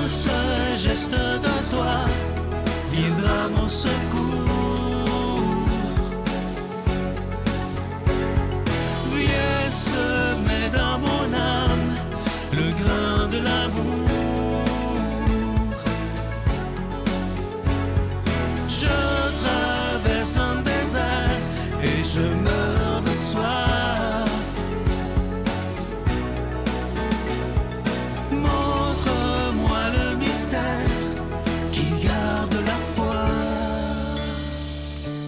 ce geste de toi viendra mon secours. Viens semer dans mon âme le grain de l'amour. Je traverse un désert et je meurs de soif. Montre-moi le mystère qui garde la foi.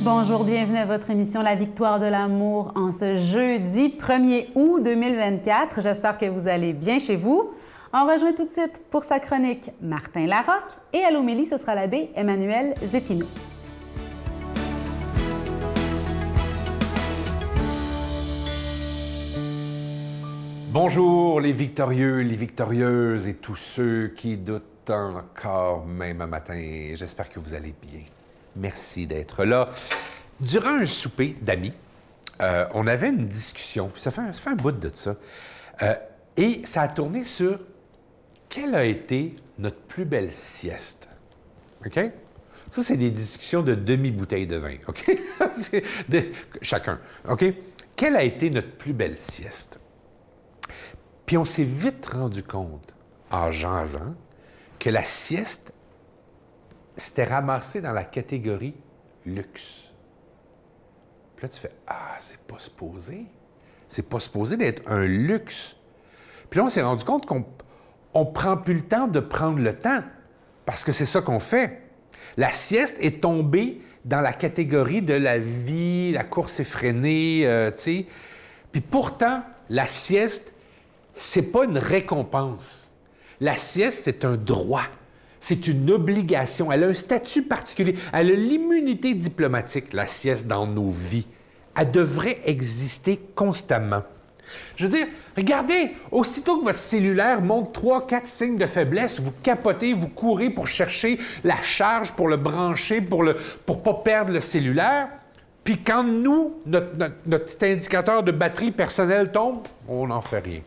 Bonjour, bienvenue à votre émission La Victoire de l'amour en ce jeudi 1er août 2024. J'espère que vous allez bien chez vous. On rejoint tout de suite pour sa chronique Martin Larocque et à l'homélie, ce sera l'abbé Emmanuel Zétino. Bonjour les victorieux, les victorieuses et tous ceux qui doutent encore même un matin. J'espère que vous allez bien. Merci d'être là. Durant un souper d'amis, on avait une discussion, ça fait un bout de ça, et ça a tourné sur quelle a été notre plus belle sieste. OK? Ça, c'est des discussions de demi-bouteille de vin, OK? Chacun, OK? Quelle a été notre plus belle sieste? Puis on s'est vite rendu compte, en jasant, que la sieste s'était ramassée dans la catégorie luxe. Puis là, tu fais « Ah, c'est pas supposé. C'est pas supposé d'être un luxe. » Puis là, on s'est rendu compte qu'on prend plus le temps de prendre le temps, parce que c'est ça qu'on fait. La sieste est tombée dans la catégorie de la vie, la course effrénée, tu sais. Puis pourtant, la sieste, c'est pas une récompense. La sieste, c'est un droit. C'est une obligation. Elle a un statut particulier. Elle a l'immunité diplomatique, la sieste, dans nos vies. Elle devrait exister constamment. Je veux dire, regardez, aussitôt que votre cellulaire montre 3, 4 signes de faiblesse, vous capotez, vous courez pour chercher la charge, pour le brancher, pour pas perdre le cellulaire. Puis quand notre petit indicateur de batterie personnelle tombe, on n'en fait rien.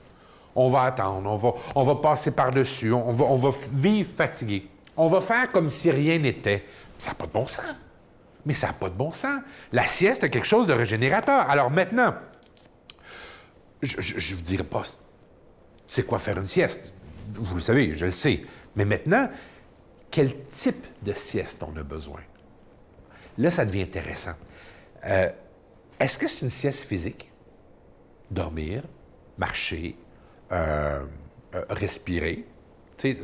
On va attendre, on va passer par-dessus, on va vivre fatigué. On va faire comme si rien n'était. Ça n'a pas de bon sens. Mais ça n'a pas de bon sens. La sieste est quelque chose de régénérateur. Alors maintenant, je ne vous dirai pas c'est quoi faire une sieste. Vous le savez, je le sais. Mais maintenant, quel type de sieste on a besoin? Là, ça devient intéressant. Est-ce que c'est une sieste physique? Dormir, marcher, respirer, tu sais,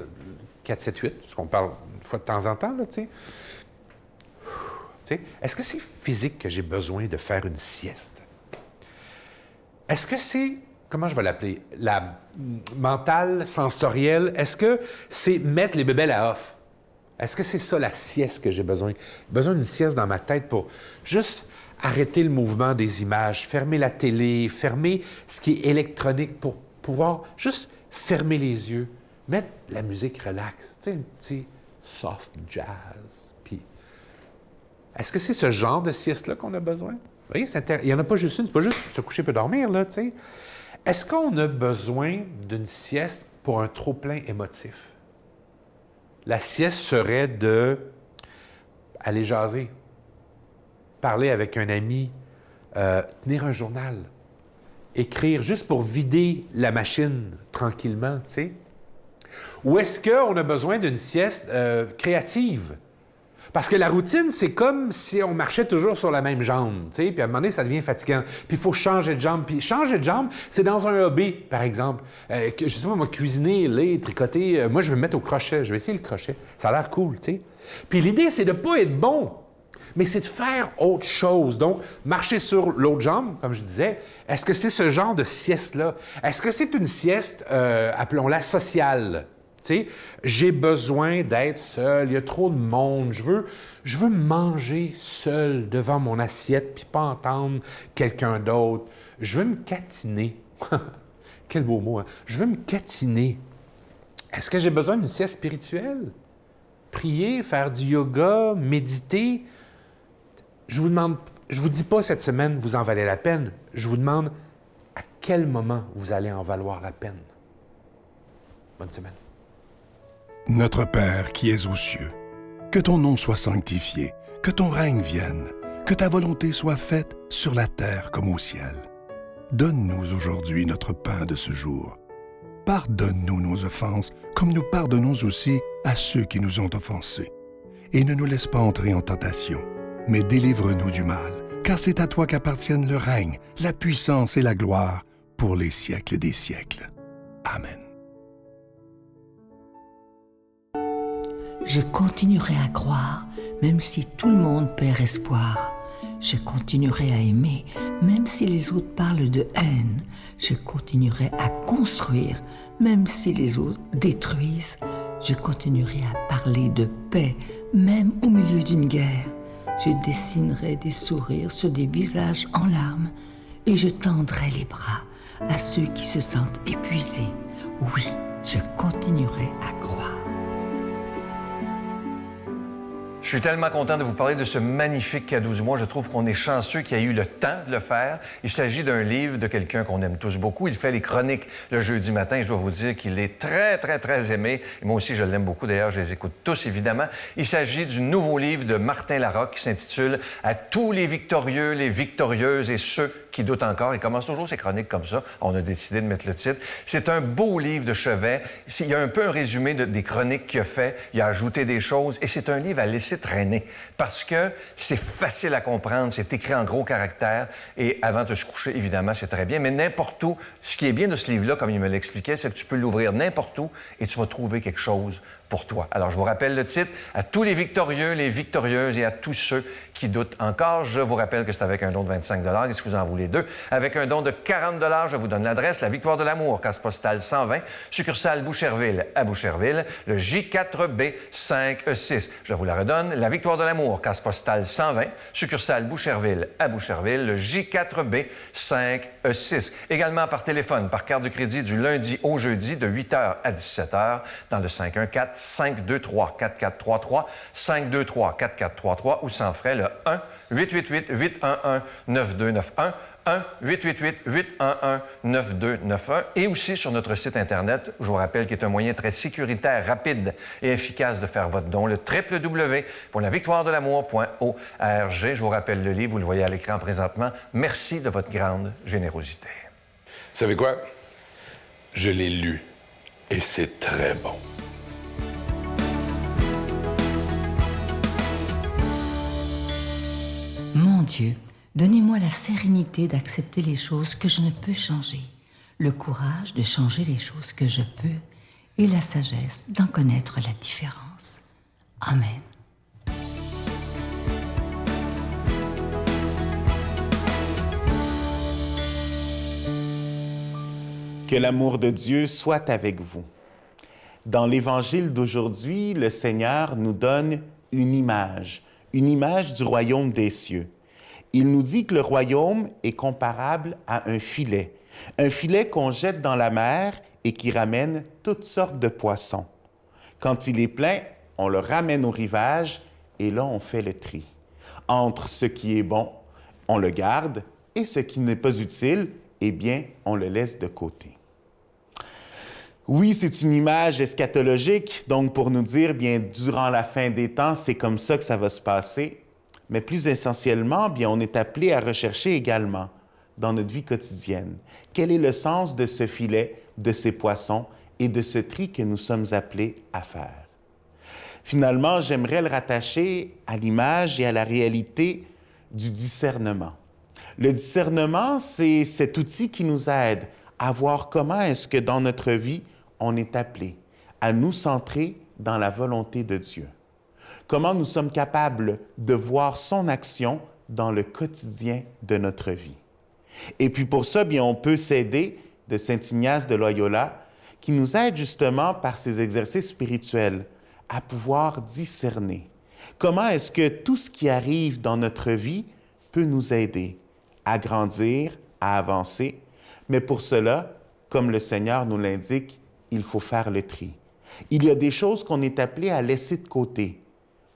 4, 7, 8, ce qu'on parle une fois de temps en temps, là, tu sais. Est-ce que c'est physique que j'ai besoin de faire une sieste? Est-ce que c'est, comment je vais l'appeler, la mentale, sensorielle? Est-ce que c'est mettre les bébelles à off? Est-ce que c'est ça la sieste que j'ai besoin? J'ai besoin d'une sieste dans ma tête pour juste arrêter le mouvement des images, fermer la télé, fermer ce qui est électronique pour pouvoir juste fermer les yeux, mettre la musique relax, tu sais, un petit soft jazz. Puis, est-ce que c'est ce genre de sieste-là qu'on a besoin? Vous voyez, il n'y en a pas juste une, c'est pas juste se coucher et dormir, là, tu sais. Est-ce qu'on a besoin d'une sieste pour un trop-plein émotif? La sieste serait de aller jaser, parler avec un ami, tenir un journal, écrire juste pour vider la machine tranquillement, tu sais? Ou est-ce qu'on a besoin d'une sieste créative? Parce que la routine, c'est comme si on marchait toujours sur la même jambe, tu sais? Puis à un moment donné, ça devient fatigant. Puis il faut changer de jambe. Puis changer de jambe, c'est dans un hobby, par exemple. Je sais pas, moi, cuisiner, lire, tricoter. Moi, je vais me mettre au crochet. Je vais essayer le crochet. Ça a l'air cool, tu sais? Puis l'idée, c'est de ne pas être bon, mais c'est de faire autre chose. Donc, marcher sur l'autre jambe, comme je disais, est-ce que c'est ce genre de sieste-là? Est-ce que c'est une sieste, appelons-la sociale? Tu sais, j'ai besoin d'être seul, il y a trop de monde, je veux manger seul devant mon assiette puis pas entendre quelqu'un d'autre. Je veux me catiner. Quel beau mot, hein? Je veux me catiner. Est-ce que j'ai besoin d'une sieste spirituelle? Prier, faire du yoga, méditer? Je vous dis pas cette semaine, vous en valez la peine. Je vous demande à quel moment vous allez en valoir la peine. Bonne semaine. Notre Père qui es aux cieux, que ton nom soit sanctifié, que ton règne vienne, que ta volonté soit faite sur la terre comme au ciel. Donne-nous aujourd'hui notre pain de ce jour. Pardonne-nous nos offenses, comme nous pardonnons aussi à ceux qui nous ont offensés. Et ne nous laisse pas entrer en tentation, mais délivre-nous du mal, car c'est à toi qu'appartiennent le règne, la puissance et la gloire pour les siècles des siècles. Amen. Je continuerai à croire, même si tout le monde perd espoir. Je continuerai à aimer, même si les autres parlent de haine. Je continuerai à construire, même si les autres détruisent. Je continuerai à parler de paix, même au milieu d'une guerre. Je dessinerai des sourires sur des visages en larmes et je tendrai les bras à ceux qui se sentent épuisés. Oui, je continuerai à croire. Je suis tellement content de vous parler de ce magnifique cadeau du mois. Je trouve qu'on est chanceux qu'il y ait eu le temps de le faire. Il s'agit d'un livre de quelqu'un qu'on aime tous beaucoup. Il fait les chroniques le jeudi matin. Je dois vous dire qu'il est très, très, très aimé. Et moi aussi, je l'aime beaucoup. D'ailleurs, je les écoute tous, évidemment. Il s'agit du nouveau livre de Martin Larocque qui s'intitule « À tous les victorieux, les victorieuses et ceux qui doutent encore ». Il commence toujours ses chroniques comme ça. On a décidé de mettre le titre. C'est un beau livre de chevet. Il y a un peu un résumé des chroniques qu'il a fait. Il a ajouté des choses. Et c'est un livre à laisser traîner parce que c'est facile à comprendre, c'est écrit en gros caractères et avant de se coucher, évidemment, c'est très bien, mais n'importe où, ce qui est bien de ce livre-là, comme il me l'expliquait, c'est que tu peux l'ouvrir n'importe où et tu vas trouver quelque chose pour toi. Alors, je vous rappelle le titre, « À tous les victorieux, les victorieuses et à tous ceux qui doutent encore ». Je vous rappelle que c'est avec un don de 25 $, et si vous en voulez deux, avec un don de 40 $, je vous donne l'adresse, La Victoire de l'Amour, case postale 120, succursale Boucherville à Boucherville, le J4B 5E6. Je vous la redonne, La Victoire de l'Amour, case postale 120, succursale Boucherville à Boucherville, le J4B 5E6. Également par téléphone, par carte de crédit du lundi au jeudi de 8h à 17h dans le 514-523-4433, 523-4433 ou sans frais le 1-888-811-9291, 1-888-811-9291 et aussi sur notre site Internet, je vous rappelle qu'il est un moyen très sécuritaire, rapide et efficace de faire votre don, le www.lavictoiredelamour.org. Je vous rappelle le livre, vous le voyez à l'écran présentement. Merci de votre grande générosité. Vous savez quoi? Je l'ai lu et c'est très bon. Mon Dieu, donnez-moi la sérénité d'accepter les choses que je ne peux changer, le courage de changer les choses que je peux et la sagesse d'en connaître la différence. Amen. Que l'amour de Dieu soit avec vous. Dans l'Évangile d'aujourd'hui, le Seigneur nous donne une image du royaume des cieux. Il nous dit que le royaume est comparable à un filet qu'on jette dans la mer et qui ramène toutes sortes de poissons. Quand il est plein, on le ramène au rivage et là, on fait le tri. Entre ce qui est bon, on le garde et ce qui n'est pas utile, eh bien, on le laisse de côté. Oui, c'est une image eschatologique, donc pour nous dire, bien, durant la fin des temps, c'est comme ça que ça va se passer. Mais plus essentiellement, bien, on est appelé à rechercher également dans notre vie quotidienne quel est le sens de ce filet, de ces poissons et de ce tri que nous sommes appelés à faire. Finalement, j'aimerais le rattacher à l'image et à la réalité du discernement. Le discernement, c'est cet outil qui nous aide à voir comment est-ce que dans notre vie, on est appelé à nous centrer dans la volonté de Dieu. Comment nous sommes capables de voir son action dans le quotidien de notre vie. Et puis pour ça, bien, on peut s'aider de Saint Ignace de Loyola, qui nous aide justement par ses exercices spirituels à pouvoir discerner. Comment est-ce que tout ce qui arrive dans notre vie peut nous aider à grandir, à avancer, mais pour cela, comme le Seigneur nous l'indique, il faut faire le tri. Il y a des choses qu'on est appelé à laisser de côté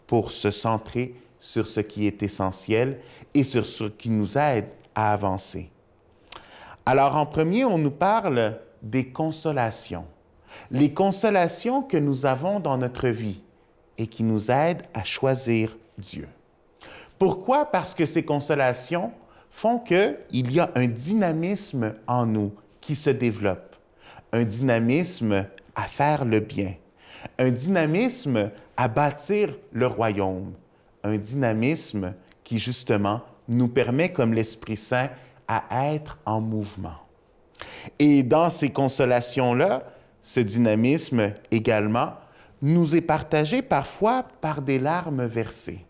pour se centrer sur ce qui est essentiel et sur ce qui nous aide à avancer. Alors, en premier, on nous parle des consolations. les consolations que nous avons dans notre vie et qui nous aident à choisir Dieu. Pourquoi? Parce que ces consolations font qu'il y a un dynamisme en nous qui se développe, un dynamisme à faire le bien, un dynamisme à bâtir le royaume, un dynamisme qui, justement, nous permet, comme l'Esprit Saint, à être en mouvement. Et dans ces consolations-là, ce dynamisme également nous est partagé parfois par des larmes versées.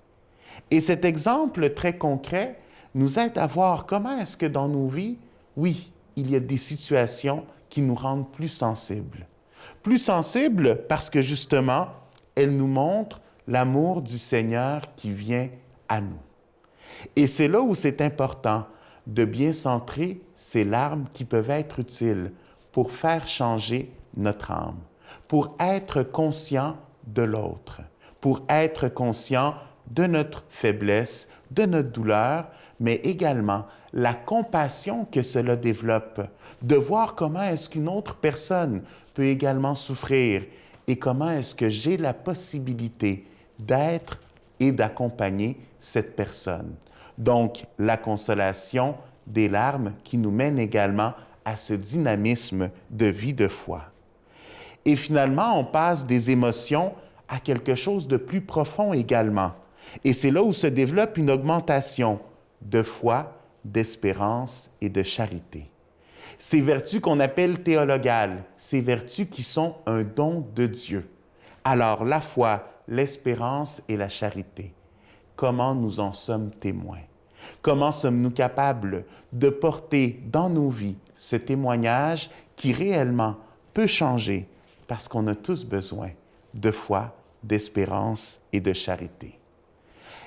Et cet exemple très concret nous aide à voir comment est-ce que dans nos vies, oui, il y a des situations qui nous rendent plus sensibles. Plus sensibles parce que justement, elles nous montrent l'amour du Seigneur qui vient à nous. Et c'est là où c'est important de bien centrer ces larmes qui peuvent être utiles pour faire changer notre âme, pour être conscient de l'autre, pour être conscient de notre faiblesse, de notre douleur, mais également la compassion que cela développe, de voir comment est-ce qu'une autre personne peut également souffrir et comment est-ce que j'ai la possibilité d'être et d'accompagner cette personne. Donc, la consolation des larmes qui nous mène également à ce dynamisme de vie de foi. Et finalement, on passe des émotions à quelque chose de plus profond également. Et c'est là où se développe une augmentation de foi, d'espérance et de charité. Ces vertus qu'on appelle théologales, ces vertus qui sont un don de Dieu. Alors, la foi, l'espérance et la charité, comment nous en sommes témoins? Comment sommes-nous capables de porter dans nos vies ce témoignage qui réellement peut changer parce qu'on a tous besoin de foi, d'espérance et de charité.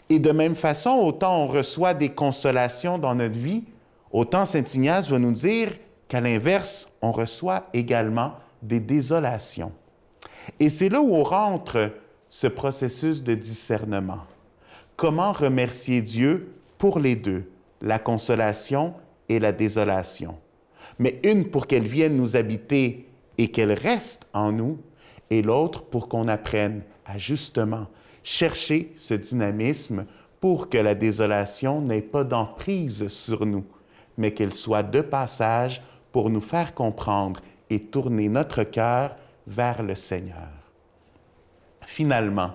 Et de même façon, autant on reçoit des consolations dans notre vie, autant Saint Ignace va nous dire qu'à l'inverse, on reçoit également des désolations. Et c'est là où on rentre ce processus de discernement. Comment remercier Dieu pour les deux, la consolation et la désolation? Mais une pour qu'elle vienne nous habiter et qu'elle reste en nous, et l'autre pour qu'on apprenne à justement chercher ce dynamisme pour que la désolation n'ait pas d'emprise sur nous, mais qu'elle soit de passage pour nous faire comprendre et tourner notre cœur vers le Seigneur. Finalement,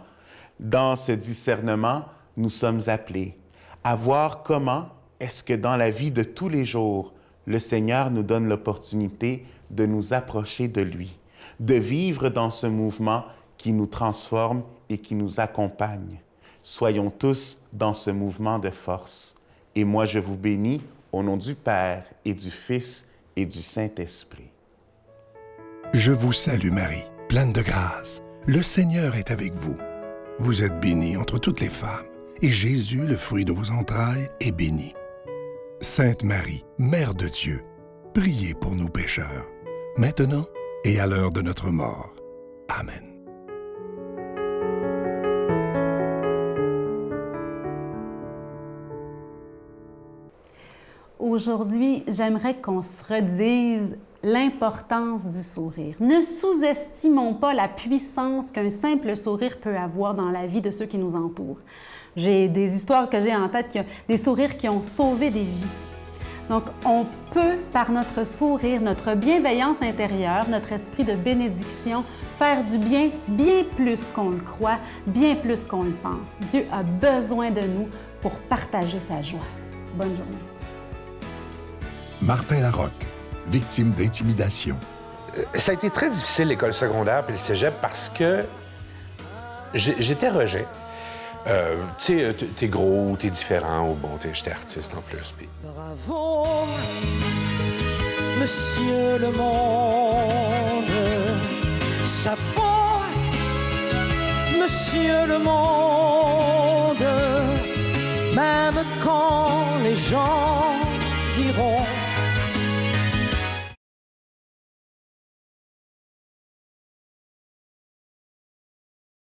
dans ce discernement, nous sommes appelés à voir comment est-ce que dans la vie de tous les jours, le Seigneur nous donne l'opportunité de nous approcher de lui, de vivre dans ce mouvement qui nous transforme et qui nous accompagne. Soyons tous dans ce mouvement de force. Et moi, je vous bénis au nom du Père et du Fils et du Saint-Esprit. Je vous salue Marie, pleine de grâce. Le Seigneur est avec vous. Vous êtes bénie entre toutes les femmes, et Jésus, le fruit de vos entrailles, est béni. Sainte Marie, Mère de Dieu, priez pour nous pécheurs, maintenant et à l'heure de notre mort. Amen. Aujourd'hui, j'aimerais qu'on se redise l'importance du sourire. Ne sous-estimons pas la puissance qu'un simple sourire peut avoir dans la vie de ceux qui nous entourent. J'ai des histoires que j'ai en tête, des sourires qui ont sauvé des vies. Donc, on peut, par notre sourire, notre bienveillance intérieure, notre esprit de bénédiction, faire du bien plus qu'on le croit, bien plus qu'on le pense. Dieu a besoin de nous pour partager sa joie. Bonne journée. Martin Larocque, victime d'intimidation. Ça a été très difficile, l'école secondaire puis le cégep, parce que j'étais rejet. Tu sais, t'es gros, t'es différent, ou bon, j'étais artiste en plus. Puis... Bravo, monsieur le monde. Chapeau, monsieur le monde. Même quand les gens diront